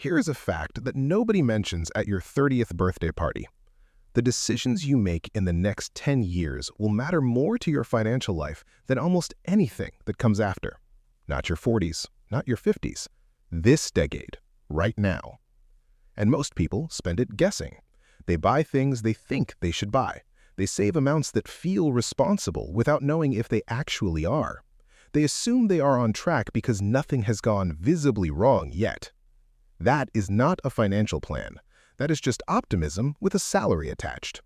Here is a fact that nobody mentions at your 30th birthday party. The decisions you make in the next 10 years will matter more to your financial life than almost anything that comes after. Not your 40s, not your 50s. This decade, right now. And most people spend it guessing. They buy things they think they should buy. They save amounts that feel responsible without knowing if they actually are. They assume they are on track because nothing has gone visibly wrong yet. That is not a financial plan. That is just optimism with a salary attached.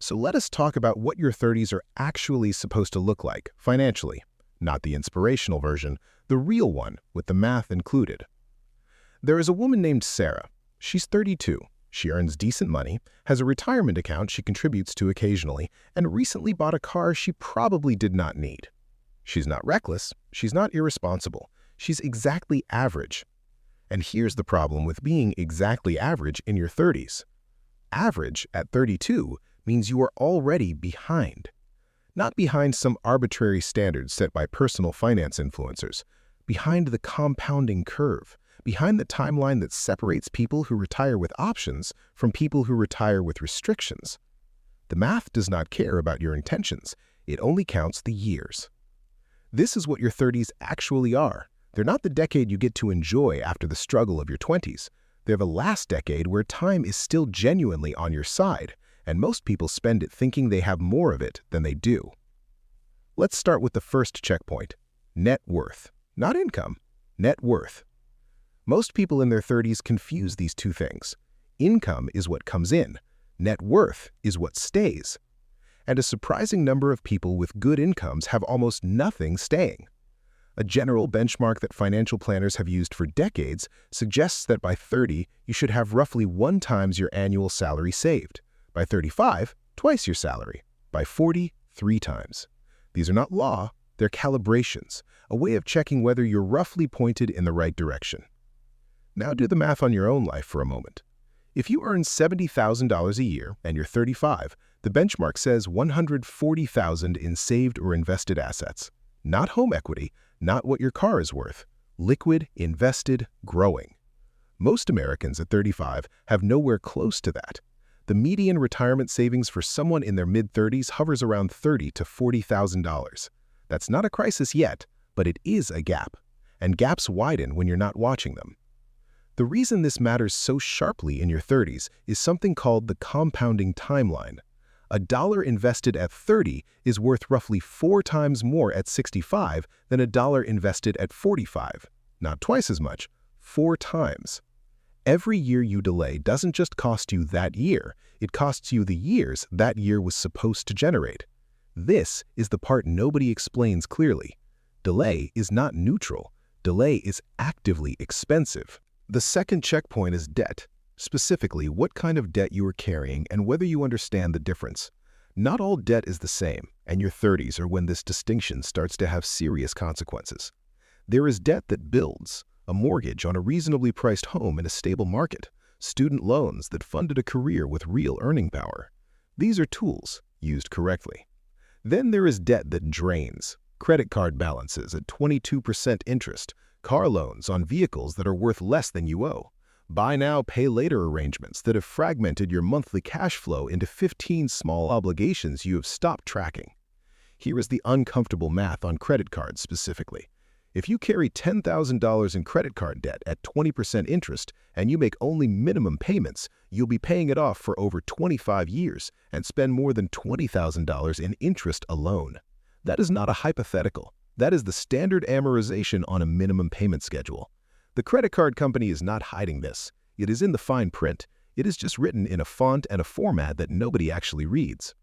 So let us talk about what your 30s are actually supposed to look like financially. Not the inspirational version, the real one with the math included. There is a woman named Sarah. She's 32. She earns decent money, has a retirement account she contributes to occasionally, and recently bought a car she probably did not need. She's not reckless. She's not irresponsible. She's exactly average. And here's the problem with being exactly average in your 30s. Average at 32 means you are already behind. Not behind some arbitrary standards set by personal finance influencers. Behind the compounding curve. Behind the timeline that separates people who retire with options from people who retire with restrictions. The math does not care about your intentions. It only counts the years. This is what your 30s actually are. They're not the decade you get to enjoy after the struggle of your 20s. They're the last decade where time is still genuinely on your side, and most people spend it thinking they have more of it than they do. Let's start with the first checkpoint. Net worth. Not income. Net worth. Most people in their 30s confuse these two things. Income is what comes in. Net worth is what stays. And a surprising number of people with good incomes have almost nothing staying. A general benchmark that financial planners have used for decades suggests that by 30, you should have roughly 1 times your annual salary saved. By 35, twice your salary. By 40, 3 times. These are not law, they're calibrations, a way of checking whether you're roughly pointed in the right direction. Now do the math on your own life for a moment. If you earn $70,000 a year and you're 35, the benchmark says $140,000 in saved or invested assets. Not home equity, not what your car is worth. Liquid, invested, growing. Most Americans at 35 have nowhere close to that. The median retirement savings for someone in their mid-30s hovers around $30,000 to $40,000. That's not a crisis yet, but it is a gap. And gaps widen when you're not watching them. The reason this matters so sharply in your 30s is something called the compounding timeline. A dollar invested at 30 is worth roughly 4 times more at 65 than a dollar invested at 45. Not twice as much, 4 times. Every year you delay doesn't just cost you that year, it costs you the years that year was supposed to generate. This is the part nobody explains clearly. Delay is not neutral. Delay is actively expensive. The second checkpoint is debt. Specifically, what kind of debt you are carrying and whether you understand the difference. Not all debt is the same, and your 30s are when this distinction starts to have serious consequences. There is debt that builds, a mortgage on a reasonably priced home in a stable market, student loans that funded a career with real earning power. These are tools, used correctly. Then there is debt that drains, credit card balances at 22% interest, car loans on vehicles that are worth less than you owe. Buy now, pay later arrangements that have fragmented your monthly cash flow into 15 small obligations you have stopped tracking. Here is the uncomfortable math on credit cards specifically. If you carry $10,000 in credit card debt at 20% interest and you make only minimum payments, you'll be paying it off for over 25 years and spend more than $20,000 in interest alone. That is not a hypothetical. That is the standard amortization on a minimum payment schedule. The credit card company is not hiding this. It is in the fine print. It is just written in a font and a format that nobody actually reads.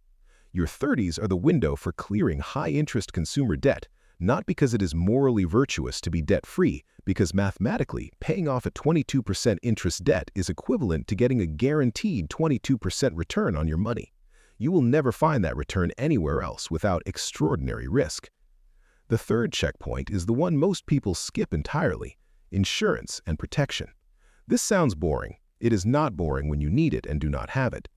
Your 30s are the window for clearing high-interest consumer debt, not because it is morally virtuous to be debt-free, because mathematically, paying off a 22% interest debt is equivalent to getting a guaranteed 22% return on your money. You will never find that return anywhere else without extraordinary risk. The third checkpoint is the one most people skip entirely: insurance and protection. This sounds boring. It is not boring when you need it and do not have it.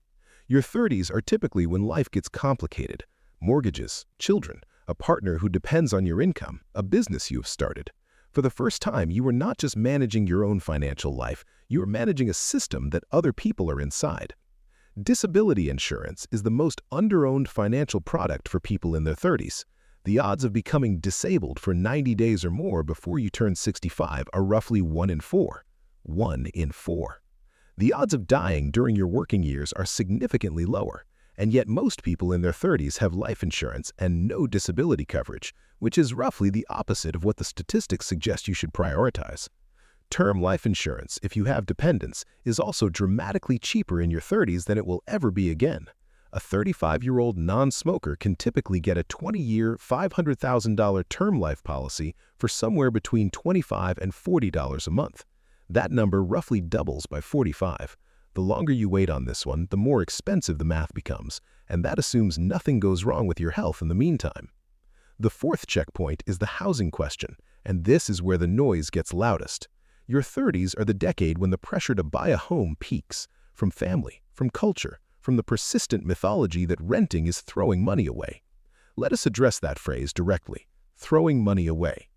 Your 30s are typically when life gets complicated. Mortgages, children, a partner who depends on your income, a business you have started. For the first time, you are not just managing your own financial life, you are managing a system that other people are inside. Disability insurance is the most under-owned financial product for people in their 30s. The odds of becoming disabled for 90 days or more before you turn 65 are roughly 1 in 4. 1 in 4. The odds of dying during your working years are significantly lower, and yet most people in their 30s have life insurance and no disability coverage, which is roughly the opposite of what the statistics suggest you should prioritize. Term life insurance, if you have dependents, is also dramatically cheaper in your 30s than it will ever be again. A 35-year-old non-smoker can typically get a 20-year, $500,000 term life policy for somewhere between $25 and $40 a month. That number roughly doubles by 45. The longer you wait on this one, the more expensive the math becomes, and that assumes nothing goes wrong with your health in the meantime. The fourth checkpoint is the housing question, and this is where the noise gets loudest. Your 30s are the decade when the pressure to buy a home peaks, from family, from culture, from the persistent mythology that renting is throwing money away. Let us address that phrase directly: throwing money away.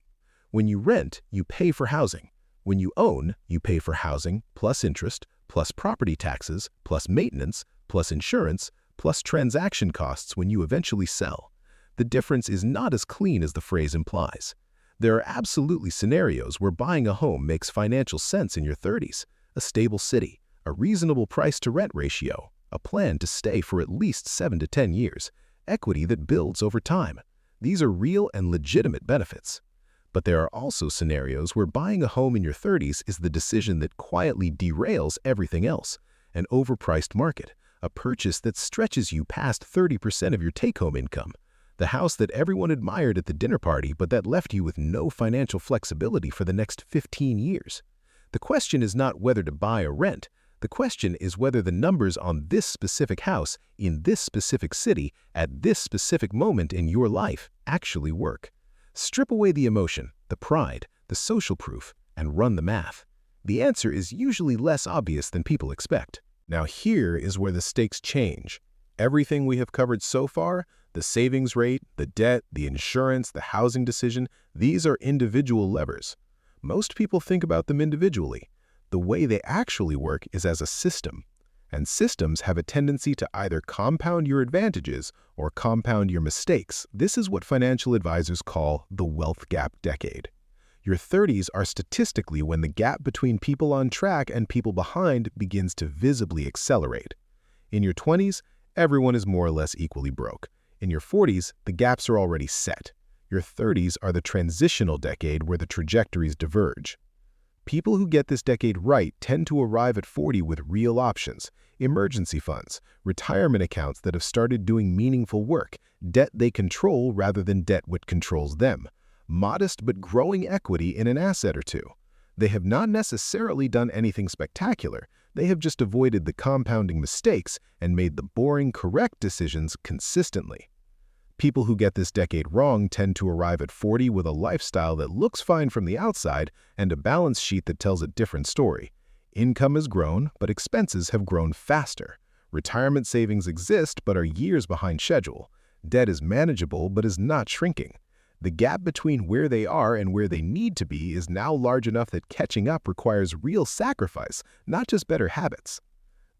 When you rent, you pay for housing. When you own, you pay for housing, plus interest, plus property taxes, plus maintenance, plus insurance, plus transaction costs when you eventually sell. The difference is not as clean as the phrase implies. There are absolutely scenarios where buying a home makes financial sense in your 30s. A stable city, a reasonable price-to-rent ratio, a plan to stay for at least 7 to 10 years, equity that builds over time. These are real and legitimate benefits. But there are also scenarios where buying a home in your 30s is the decision that quietly derails everything else. An overpriced market, a purchase that stretches you past 30% of your take-home income, the house that everyone admired at the dinner party but that left you with no financial flexibility for the next 15 years. The question is not whether to buy or rent. The question is whether the numbers on this specific house, in this specific city, at this specific moment in your life actually work. Strip away the emotion, the pride, the social proof, and run the math. The answer is usually less obvious than people expect. Now here is where the stakes change. Everything we have covered so far, the savings rate, the debt, the insurance, the housing decision, these are individual levers. Most people think about them individually. The way they actually work is as a system. And systems have a tendency to either compound your advantages or compound your mistakes. This is what financial advisors call the wealth gap decade. Your 30s are statistically when the gap between people on track and people behind begins to visibly accelerate. In your 20s, everyone is more or less equally broke. In your 40s, the gaps are already set. Your 30s are the transitional decade where the trajectories diverge. People who get this decade right tend to arrive at 40 with real options: emergency funds, retirement accounts that have started doing meaningful work, debt they control rather than debt which controls them, modest but growing equity in an asset or two. They have not necessarily done anything spectacular. They have just avoided the compounding mistakes and made the boring, correct decisions consistently. People who get this decade wrong tend to arrive at 40 with a lifestyle that looks fine from the outside and a balance sheet that tells a different story. Income has grown, but expenses have grown faster. Retirement savings exist, but are years behind schedule. Debt is manageable, but is not shrinking. The gap between where they are and where they need to be is now large enough that catching up requires real sacrifice, not just better habits.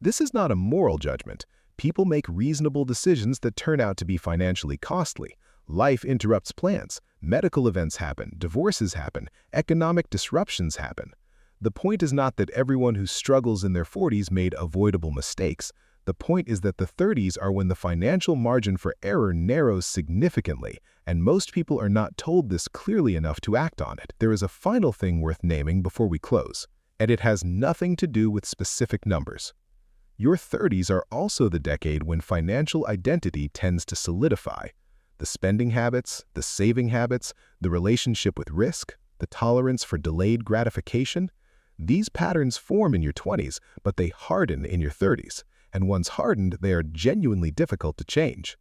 This is not a moral judgment. People make reasonable decisions that turn out to be financially costly. Life interrupts plans. Medical events happen. Divorces happen. Economic disruptions happen. The point is not that everyone who struggles in their 40s made avoidable mistakes. The point is that the 30s are when the financial margin for error narrows significantly, and most people are not told this clearly enough to act on it. There is a final thing worth naming before we close, and it has nothing to do with specific numbers. Your 30s are also the decade when financial identity tends to solidify. The spending habits, the saving habits, the relationship with risk, the tolerance for delayed gratification, these patterns form in your 20s, but they harden in your 30s. And once hardened, they are genuinely difficult to change.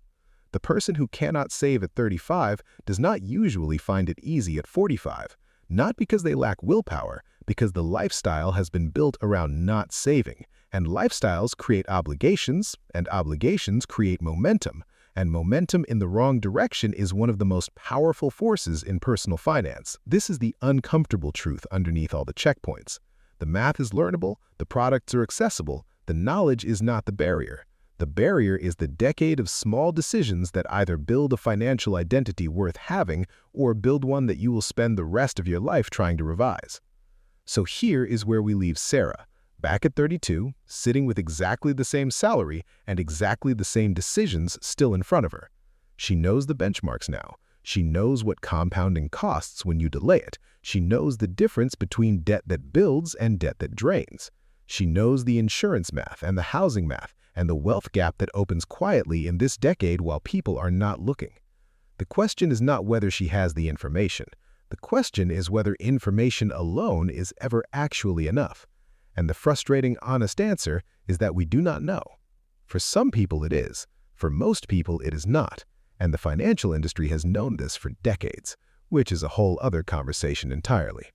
The person who cannot save at 35 does not usually find it easy at 45, not because they lack willpower, because the lifestyle has been built around not saving, and lifestyles create obligations, and obligations create momentum, and momentum in the wrong direction is one of the most powerful forces in personal finance. This is the uncomfortable truth underneath all the checkpoints. The math is learnable, the products are accessible, the knowledge is not the barrier. The barrier is the decade of small decisions that either build a financial identity worth having or build one that you will spend the rest of your life trying to revise. So here is where we leave Sarah, back at 32, sitting with exactly the same salary and exactly the same decisions still in front of her. She knows the benchmarks now. She knows what compounding costs when you delay it. She knows the difference between debt that builds and debt that drains. She knows the insurance math and the housing math and the wealth gap that opens quietly in this decade while people are not looking. The question is not whether she has the information. The question is whether information alone is ever actually enough. And the frustrating, honest answer is that we do not know. For some people it is. For most people it is not. And the financial industry has known this for decades, which is a whole other conversation entirely.